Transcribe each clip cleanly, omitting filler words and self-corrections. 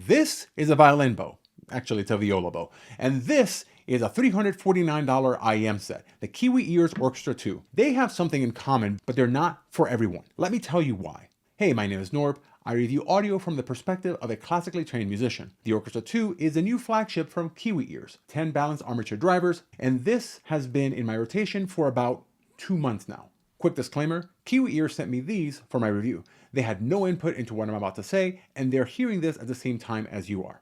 This is a violin bow. Actually, it's a viola bow. And this is a $349 IEM set, the Kiwi Ears Orchestra II. They have something in common, but they're not for everyone. Let me tell you why. Hey, my name is Norb. I review audio from the perspective of a classically trained musician. The Orchestra II is a new flagship from Kiwi Ears, 10 balanced armature drivers, and this has been in my rotation for about 2 months now. Quick disclaimer, Kiwi Ears sent me these for my review. They had no input into what I'm about to say, and they're hearing this at the same time as you are.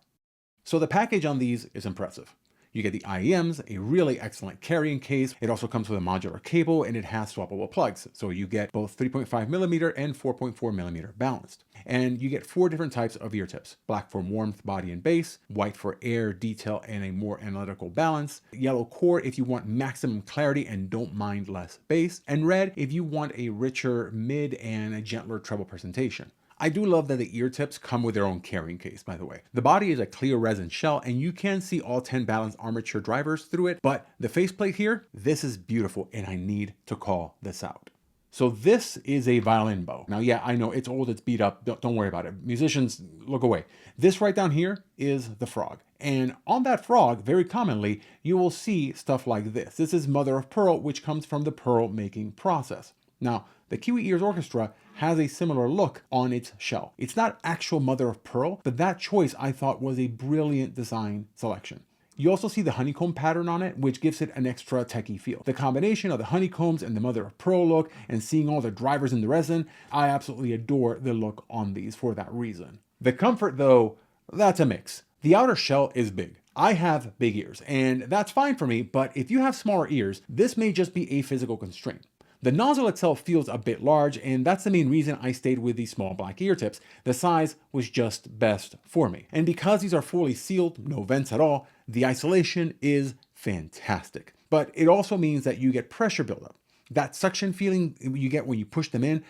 So the package on these is impressive. You get the IEMs, a really excellent carrying case. It also comes with a modular cable and it has swappable plugs. So you get both 3.5mm and 4.4mm balanced. And you get 4 different types of ear tips. Black for warmth, body, and bass. White for air, detail, and a more analytical balance. Yellow core if you want maximum clarity and don't mind less bass. And red if you want a richer mid and a gentler treble presentation. I do love that the ear tips come with their own carrying case, by the way. The body is a clear resin shell and you can see all 10 balanced armature drivers through it, but the faceplate here, this is beautiful and I need to call this out. So this is a violin bow. Now, yeah, I know it's old, it's beat up, don't worry about it. Musicians, look away. This right down here is the frog. And on that frog, very commonly, you will see stuff like this. This is mother of pearl, which comes from the pearl making process. Now, the Kiwi Ears Orchestra has a similar look on its shell. It's not actual mother of pearl, but that choice I thought was a brilliant design selection. You also see the honeycomb pattern on it, which gives it an extra techie feel. The combination of the honeycombs and the mother of pearl look and seeing all the drivers in the resin, I absolutely adore the look on these for that reason. The comfort though, that's a mix. The outer shell is big. I have big ears and that's fine for me, but if you have smaller ears, this may just be a physical constraint. The nozzle itself feels a bit large, and that's the main reason I stayed with these small black ear tips. The size was just best for me. And because these are fully sealed, no vents at all, the isolation is fantastic. But it also means that you get pressure buildup. That suction feeling you get when you push them in,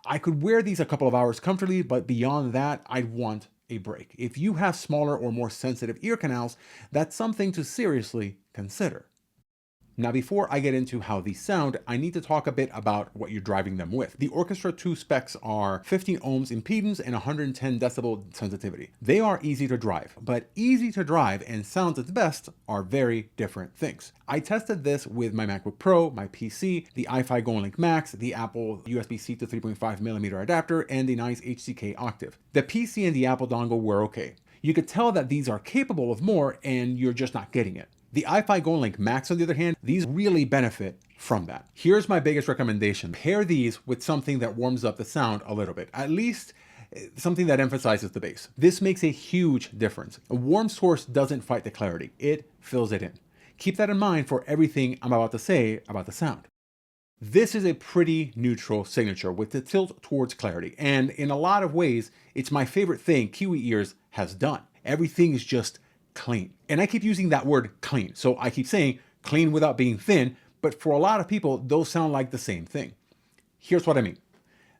I could wear these a couple of hours comfortably, but beyond that, I'd want a break. If you have smaller or more sensitive ear canals, that's something to seriously consider. Now, before I get into how these sound, I need to talk a bit about what you're driving them with. The Orchestra II specs are 15 ohms impedance and 110 decibel sensitivity. They are easy to drive, but easy to drive and sounds its best are very different things. I tested this with my MacBook Pro, my PC, the iFi GoLink Max, the Apple USB-C to 3.5mm adapter, and the nice HCK Octave. The PC and the Apple dongle were okay. You could tell that these are capable of more and you're just not getting it. The iFi GoLink Max, on the other hand, these really benefit from that. Here's my biggest recommendation. Pair these with something that warms up the sound a little bit, at least something that emphasizes the bass. This makes a huge difference. A warm source doesn't fight the clarity, it fills it in. Keep that in mind for everything I'm about to say about the sound. This is a pretty neutral signature with the tilt towards clarity, and in a lot of ways, it's my favorite thing Kiwi Ears has done. Everything is just clean. And I keep using that word clean. So I keep saying clean without being thin, but for a lot of people, those sound like the same thing. Here's what I mean.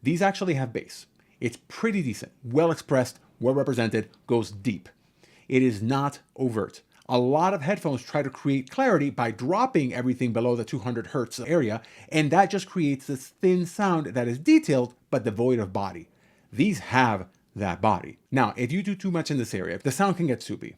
These actually have bass. It's pretty decent, well expressed, well represented, goes deep. It is not overt. A lot of headphones try to create clarity by dropping everything below the 200 hertz area, and that just creates this thin sound that is detailed, but devoid of body. These have that body. Now, if you do too much in this area, the sound can get soupy.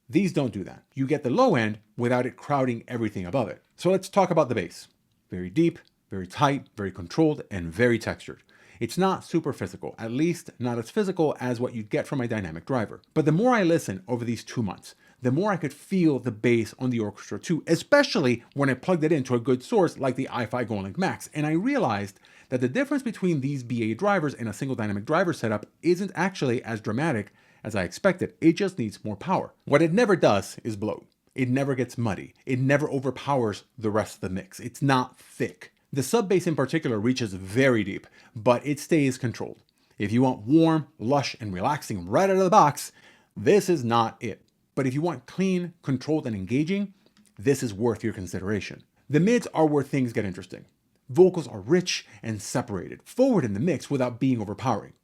These don't do that. You get the low end without it crowding everything above it. So let's talk about the bass. Very deep, very tight, very controlled, and very textured. It's not super physical, at least not as physical as what you'd get from a dynamic driver. But the more I listen over these 2 months, the more I could feel the bass on the Orchestra II, especially when I plugged it into a good source like the iFi GoLink Max. And I realized that the difference between these BA drivers and a single dynamic driver setup isn't actually as dramatic as I expected. It just needs more power. What it never does is bloat. It never gets muddy. It never overpowers the rest of the mix. It's not thick. The sub bass in particular reaches very deep, but it stays controlled. If you want warm, lush, and relaxing right out of the box, this is not it. But if you want clean, controlled, and engaging, this is worth your consideration. The mids are where things get interesting. Vocals are rich and separated, forward in the mix without being overpowering.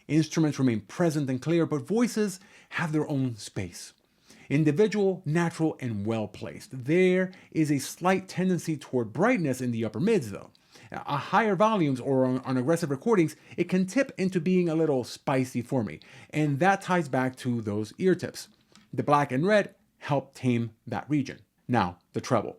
Instruments remain present and clear, but voices have their own space. Individual, natural, and well placed. There is a slight tendency toward brightness in the upper mids though. At higher volumes or on aggressive recordings, it can tip into being a little spicy for me. And that ties back to those ear tips. The black and red help tame that region. Now, the treble.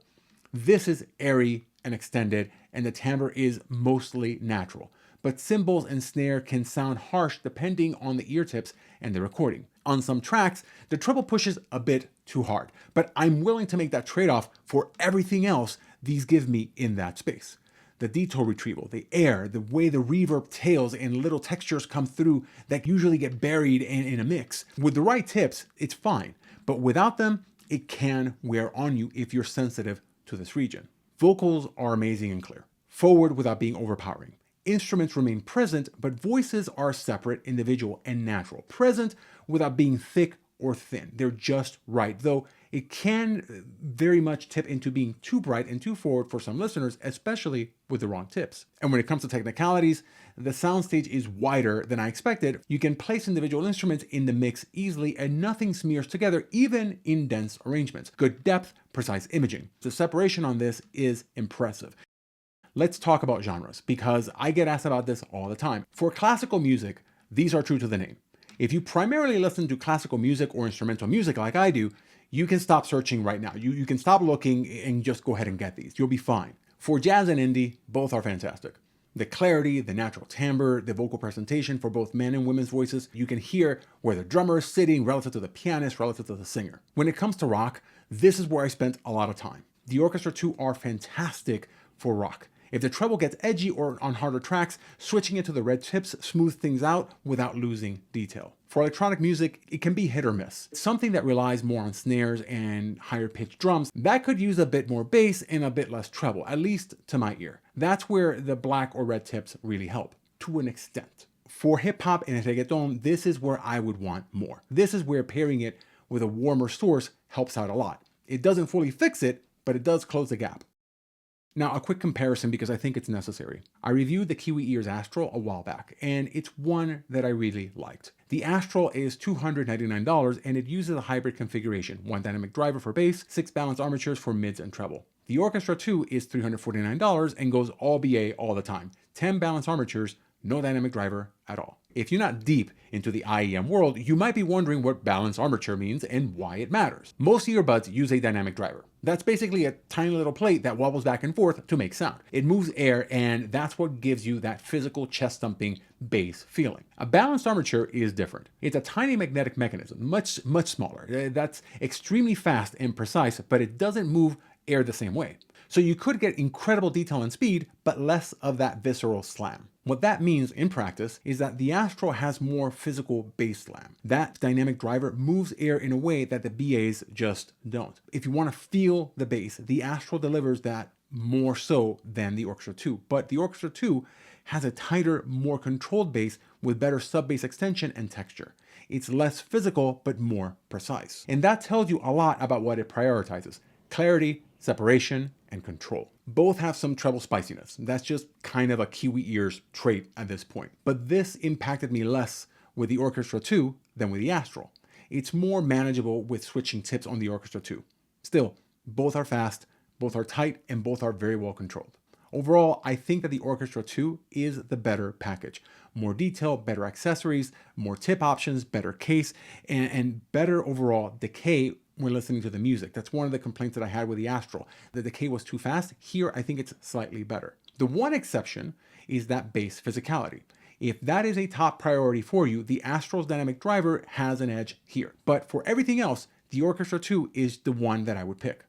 This is airy and extended, and the timbre is mostly natural. But cymbals and snare can sound harsh depending on the ear tips and the recording. On some tracks, the treble pushes a bit too hard, but I'm willing to make that trade-off for everything else these give me in that space. The detail retrieval, the air, the way the reverb tails and little textures come through that usually get buried in a mix. With the right tips, it's fine, but without them, it can wear on you if you're sensitive to this region. Vocals are amazing and clear, forward without being overpowering. Instruments remain present, but voices are separate, individual, and natural. Present without being thick or thin. They're just right, though it can very much tip into being too bright and too forward for some listeners, especially with the wrong tips. And when it comes to technicalities, the soundstage is wider than I expected. You can place individual instruments in the mix easily and nothing smears together, even in dense arrangements. Good depth, precise imaging. The separation on this is impressive. Let's talk about genres, because I get asked about this all the time. For classical music, these are true to the name. If you primarily listen to classical music or instrumental music like I do, you can stop searching right now. You can stop looking and just go ahead and get these. You'll be fine. For jazz and indie, both are fantastic. The clarity, the natural timbre, the vocal presentation for both men and women's voices, you can hear where the drummer is sitting relative to the pianist, relative to the singer. When it comes to rock, this is where I spent a lot of time. The Orchestra II are fantastic for rock. If the treble gets edgy or on harder tracks, switching it to the red tips smooths things out without losing detail. For electronic music, it can be hit or miss. Something that relies more on snares and higher pitched drums, that could use a bit more bass and a bit less treble, at least to my ear. That's where the black or red tips really help, to an extent. For hip hop and reggaeton, this is where I would want more. This is where pairing it with a warmer source helps out a lot. It doesn't fully fix it, but it does close the gap. Now, a quick comparison because I think it's necessary. I reviewed the Kiwi Ears Astral a while back, and it's one that I really liked. The Astral is $299, and it uses a hybrid configuration, 1 dynamic driver for bass, 6 balanced armatures for mids and treble. The Orchestra II is $349 and goes all BA all the time, 10 balanced armatures, no dynamic driver at all. If you're not deep into the IEM world, you might be wondering what balanced armature means and why it matters. Most earbuds use a dynamic driver. That's basically a tiny little plate that wobbles back and forth to make sound. It moves air, and that's what gives you that physical chest-thumping bass feeling. A balanced armature is different. It's a tiny magnetic mechanism, much smaller. That's extremely fast and precise, but it doesn't move air the same way. So you could get incredible detail and speed, but less of that visceral slam. What that means in practice is that the Astral has more physical bass slam. That dynamic driver moves air in a way that the BAs just don't. If you want to feel the bass, the Astral delivers that more so than the Orchestra II. But the Orchestra II has a tighter, more controlled bass with better sub-bass extension and texture. It's less physical, but more precise. And that tells you a lot about what it prioritizes: clarity, separation, and control. Both have some treble spiciness. That's just kind of a Kiwi Ears trait at this point. But this impacted me less with the Orchestra II than with the Astral. It's more manageable with switching tips on the Orchestra II. Still, both are fast, both are tight, and both are very well controlled. Overall, I think that the Orchestra II is the better package. More detail, better accessories, more tip options, better case, and better overall decay when listening to the music. That's one of the complaints that I had with the Astral. The decay was too fast. Here, I think it's slightly better. The one exception is that bass physicality. If that is a top priority for you, the Astral's dynamic driver has an edge here. But for everything else, the Orchestra II is the one that I would pick.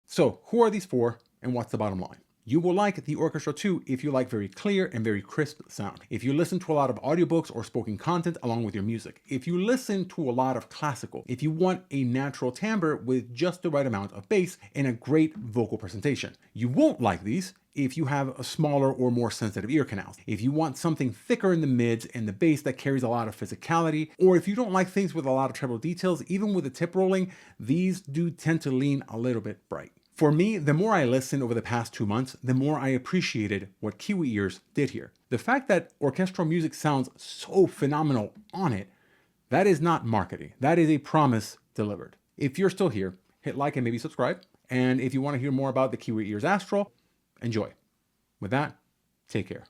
So who are these for, and what's the bottom line? You will like the Orchestra II if you like very clear and very crisp sound. If you listen to a lot of audiobooks or spoken content along with your music. If you listen to a lot of classical. If you want a natural timbre with just the right amount of bass and a great vocal presentation. You won't like these if you have a smaller or more sensitive ear canals. If you want something thicker in the mids and the bass that carries a lot of physicality, or if you don't like things with a lot of treble details, even with the tip rolling, these do tend to lean a little bit bright. For me, the more I listened over the past 2 months, the more I appreciated what Kiwi Ears did here. The fact that orchestral music sounds so phenomenal on it, that is not marketing. That is a promise delivered. If you're still here, hit like and maybe subscribe. And if you want to hear more about the Kiwi Ears Astral, enjoy. With that, Take care.